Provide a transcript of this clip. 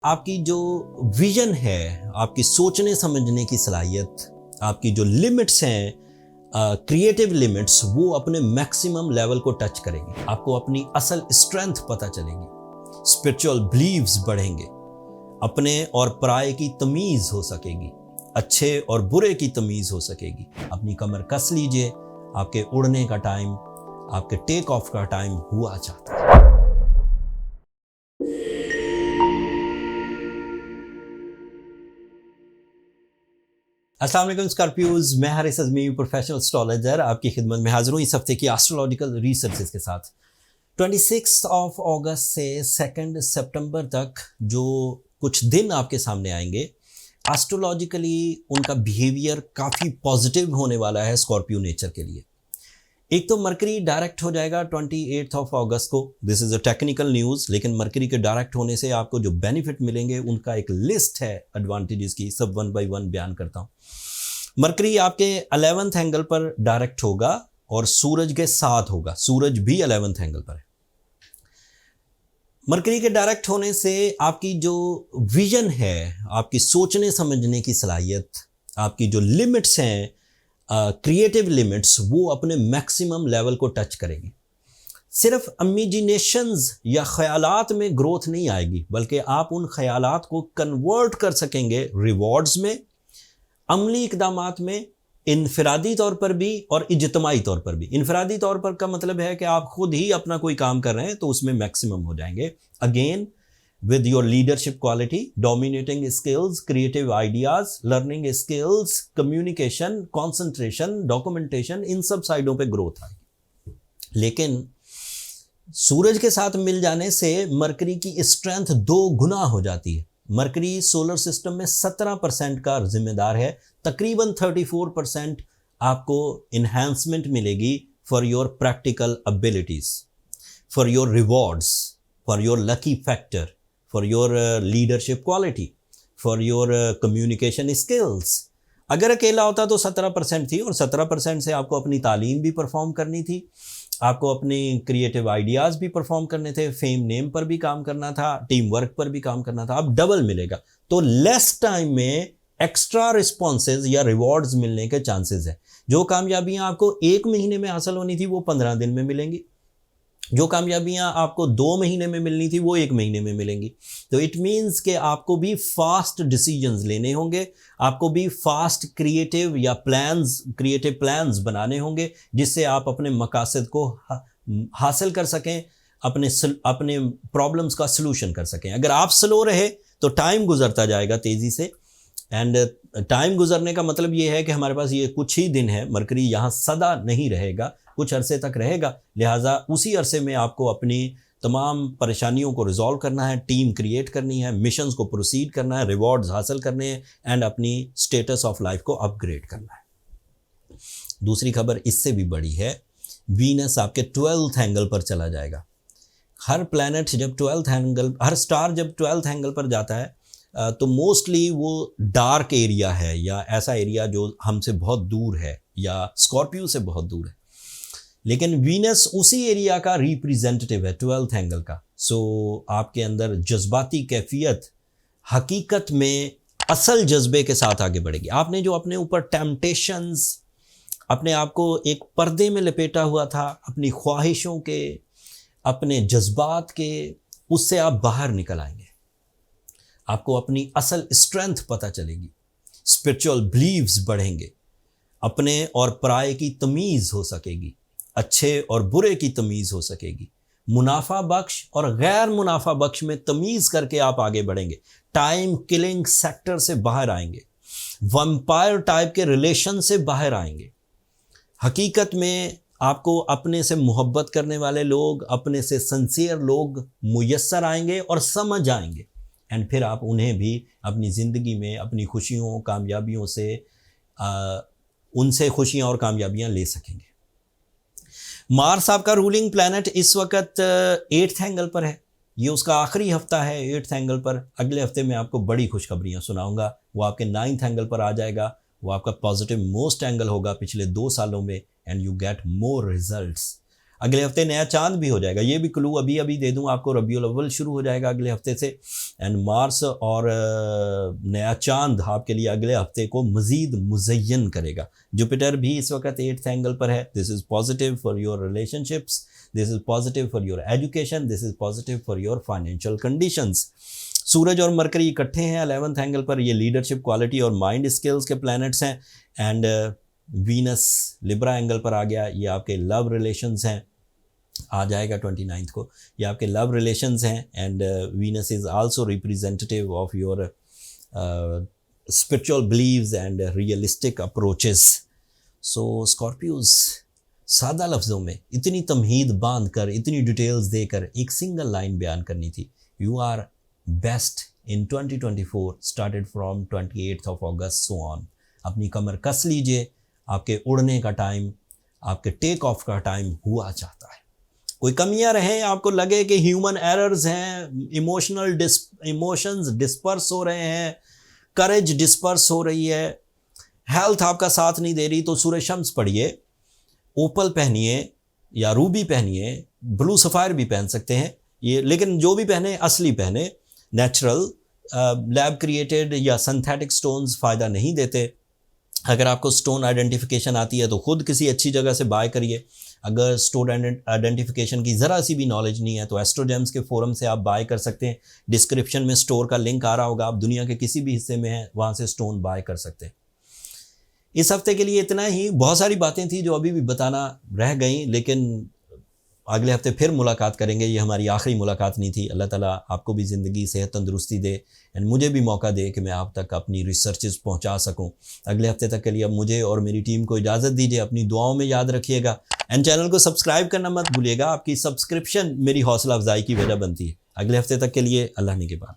आपकी जो विजन है, आपकी सोचने समझने की सलाहियत, आपकी जो लिमिट्स हैं, क्रिएटिव लिमिट्स, वो अपने मैक्सिमम लेवल को टच करेंगे। आपको अपनी असल स्ट्रेंथ पता चलेगी, स्पिरिचुअल बिलीव्स बढ़ेंगे, अपने और पराये की तमीज़ हो सकेगी, अच्छे और बुरे की तमीज़ हो सकेगी। अपनी कमर कस लीजिए, आपके उड़ने का टाइम, आपके टेक ऑफ का टाइम हुआ चाहता है। अस्सलाम वालेकुम स्कॉर्पियोज, मैं हारिस अज़मी, प्रोफेशनल एस्ट्रोलॉजर, आपकी खिदमत में हाजिर हूँ इस हफ्ते की एस्ट्रोलॉजिकल रिसर्चेस के साथ। 26 अगस्त से 2 सितंबर तक जो कुछ दिन आपके सामने आएंगे, एस्ट्रोलॉजिकली उनका बिहेवियर काफ़ी पॉजिटिव होने वाला है स्कॉर्पियो नेचर के लिए। एक तो मरकरी डायरेक्ट हो जाएगा 28 अगस्त को। This is a technical news, लेकिन मरकरी के डायरेक्ट होने से आपको जो बेनिफिट मिलेंगे उनका एक लिस्ट है एडवांटेजेस की, सब वन बाय वन बयान करता हूँ। मरकरी आपके 11th एंगल पर डायरेक्ट होगा और सूरज के साथ होगा, सूरज भी 11th एंगल पर है। मरकरी के डायरेक्ट होने से आपकी जो विजन है, आपकी सोचने समझने की सलाहियत, आपकी जो लिमिट्स हैं, क्रिएटिव लिमिट्स, वो अपने मैक्सिमम लेवल को टच करेंगी। सिर्फ इमेजिनेशंस या ख्यालात में ग्रोथ नहीं आएगी, बल्कि आप उन ख्यालात को कन्वर्ट कर सकेंगे रिवॉर्ड्स में, अमली इकदामात में, इनफरादी तौर पर भी और इज्तिमाई तौर पर भी। इनफरादी तौर पर का मतलब है कि आप खुद ही अपना कोई काम कर रहे हैं तो उसमें मैक्सिमम हो जाएंगे। Again with your leadership quality, dominating skills, creative ideas, learning skills, communication, concentration, documentation, इन सब साइडों पे ग्रोथ आएगी। लेकिन सूरज के साथ मिल जाने से मरकरी की स्ट्रेंथ 2 गुना हो जाती है। मरकरी सोलर सिस्टम में 17% का जिम्मेदार है, तकरीबन 34% आपको इन्हांसमेंट मिलेगी for your practical abilities, for your rewards, for your lucky factor, for your leadership quality, for your communication skills. अगर अकेला होता तो 17% थी, और 17% से आपको अपनी तालीम भी परफॉर्म करनी थी, आपको अपनी क्रिएटिव आइडियाज़ भी परफॉर्म करने थे, फेम नेम पर भी काम करना था, टीम वर्क पर भी काम करना था। अब डबल मिलेगा, तो लेस टाइम में एक्स्ट्रा रिस्पॉन्सेज या रिवॉर्ड्स मिलने के चांसेस है। जो कामयाबियाँ आपको 1 महीने में हासिल होनी थी वो 15 दिन में मिलेंगी, जो कामयाबियां आपको 2 महीने में मिलनी थी वो 1 महीने में मिलेंगी। तो इट मीन्स कि आपको भी फास्ट डिसीजंस लेने होंगे, आपको भी फास्ट क्रिएटिव प्लान्स बनाने होंगे, जिससे आप अपने मकासद को हासिल कर सकें, अपने प्रॉब्लम्स का सलूशन कर सकें। अगर आप स्लो रहे तो टाइम गुजरता जाएगा तेज़ी से, एंड टाइम गुजरने का मतलब ये है कि हमारे पास ये कुछ ही दिन है। मरकरी यहाँ सदा नहीं रहेगा, कुछ अरसे तक रहेगा, लिहाजा उसी अरसे में आपको अपनी तमाम परेशानियों को रिजॉल्व करना है, टीम क्रिएट करनी है, मिशंस को प्रोसीड करना है, रिवॉर्ड्स हासिल करने हैं, एंड अपनी स्टेटस ऑफ लाइफ को अपग्रेड करना है। दूसरी खबर इससे भी बड़ी है, वीनस आपके 12th एंगल पर चला जाएगा। हर प्लैनेट जब 12th एंगल, हर स्टार जब 12th एंगल पर जाता है तो मोस्टली वो डार्क एरिया है, या ऐसा एरिया जो हमसे बहुत दूर है या स्कॉर्पियो से बहुत दूर है। लेकिन वीनस उसी एरिया का रिप्रेजेंटेटिव है, 12th एंगल का। सो आपके अंदर जज्बाती कैफियत हकीकत में असल जज्बे के साथ आगे बढ़ेगी। आपने जो अपने ऊपर टेम्पटेशंस, अपने आप को एक पर्दे में लपेटा हुआ था, अपनी ख्वाहिशों के, अपने जज्बात के, उससे आप बाहर निकल आएंगे। आपको अपनी असल स्ट्रेंथ पता चलेगी, स्पिरिचुअल बिलीव्स बढ़ेंगे, अपने और पराये की तमीज़ हो सकेगी, अच्छे और बुरे की तमीज़ हो सकेगी, मुनाफा बख्श और गैर मुनाफा बख्श में तमीज़ करके आप आगे बढ़ेंगे, टाइम किलिंग सेक्टर से बाहर आएंगे, वैम्पायर टाइप के रिलेशन से बाहर आएंगे। हकीकत में आपको अपने से मोहब्बत करने वाले लोग, अपने से सिंसियर लोग मुयस्सर आएंगे और समझ आएंगे, एंड फिर आप उन्हें भी अपनी ज़िंदगी में अपनी खुशियों कामयाबियों से उनसे खुशियाँ और कामयाबियाँ ले सकेंगे। मार्स आपका रूलिंग प्लैनेट इस वक्त 8th एंगल पर है, ये उसका आखिरी हफ्ता है 8th एंगल पर। अगले हफ्ते में आपको बड़ी खुशखबरियाँ सुनाऊंगा, वो आपके 9th एंगल पर आ जाएगा, वो आपका पॉजिटिव मोस्ट एंगल होगा पिछले 2 सालों में, and you get more results. अगले हफ्ते नया चांद भी हो जाएगा, ये भी क्लू अभी अभी दे दूं आपको, रबीउल अव्वल शुरू हो जाएगा अगले हफ्ते से, एंड मार्स और नया चांद आपके लिए अगले हफ्ते को मज़ीद मुज़य्यन करेगा। जुपिटर भी इस वक्त 8th एंगल पर है। This is positive for your relationships, this is positive for your education, this is positive for your financial conditions. सूरज और मरकरी इकट्ठे हैं 11th एंगल पर, ये लीडरशिप क्वालिटी और माइंड स्किल्स के प्लैनेट्स हैं। एंड वीनस लिब्रा एंगल पर आ गया, ये आपके लव रिलेशंस हैं, आ जाएगा 29 को, ये आपके लव रिलेशंस हैं। And Venus is also representative of your spiritual beliefs and realistic approaches. So Scorpios, सादा लफ्ज़ों में इतनी तमहीद बांध कर, इतनी डिटेल्स देकर एक सिंगल लाइन बयान करनी थी। You are best in 2024 started from 28th of August so on। अपनी कमर कस लीजिए, आपके उड़ने का टाइम, आपके टेक ऑफ का टाइम हुआ चाहता है। कोई कमियां रहें, आपको लगे कि ह्यूमन एरर्स हैं, इमोशंस डिस्पर्स हो रहे हैं, करेज डिस्पर्स हो रही है, हेल्थ आपका साथ नहीं दे रही, तो सूरज शम्स पढ़िए, ओपल पहनिए या रूबी पहनिए, ब्लू सफ़ायर भी पहन सकते हैं ये, लेकिन जो भी पहने असली पहने, नेचुरल, लैब क्रिएटेड या सिंथेटिक स्टोन्स फ़ायदा नहीं देते। अगर आपको स्टोन आइडेंटिफिकेशन आती है तो ख़ुद किसी अच्छी जगह से बाय करिए। अगर स्टोन आइडेंटिफिकेशन की ज़रा सी भी नॉलेज नहीं है तो एस्ट्रोजेम्स के फोरम से आप बाय कर सकते हैं। डिस्क्रिप्शन में स्टोर का लिंक आ रहा होगा, आप दुनिया के किसी भी हिस्से में हैं वहाँ से स्टोन बाय कर सकते हैं। इस हफ्ते के लिए इतना ही। बहुत सारी बातें थी जो अभी भी बताना रह गई, लेकिन अगले हफ्ते फिर मुलाकात करेंगे। ये हमारी आखिरी मुलाकात नहीं थी। अल्लाह ताला आपको भी ज़िंदगी, सेहत, तंदुरुस्ती दे एंड मुझे भी मौका दे कि मैं आप तक अपनी रिसर्चेस पहुंचा सकूं। अगले हफ्ते तक के लिए अब मुझे और मेरी टीम को इजाज़त दीजिए। अपनी दुआओं में याद रखिएगा एंड चैनल को सब्सक्राइब करना मत भूलिएगा। आपकी सब्सक्रिप्शन मेरी हौसला अफजाई की वजह बनती है। अगले हफ्ते तक के लिए अल्लाह ने के बाद।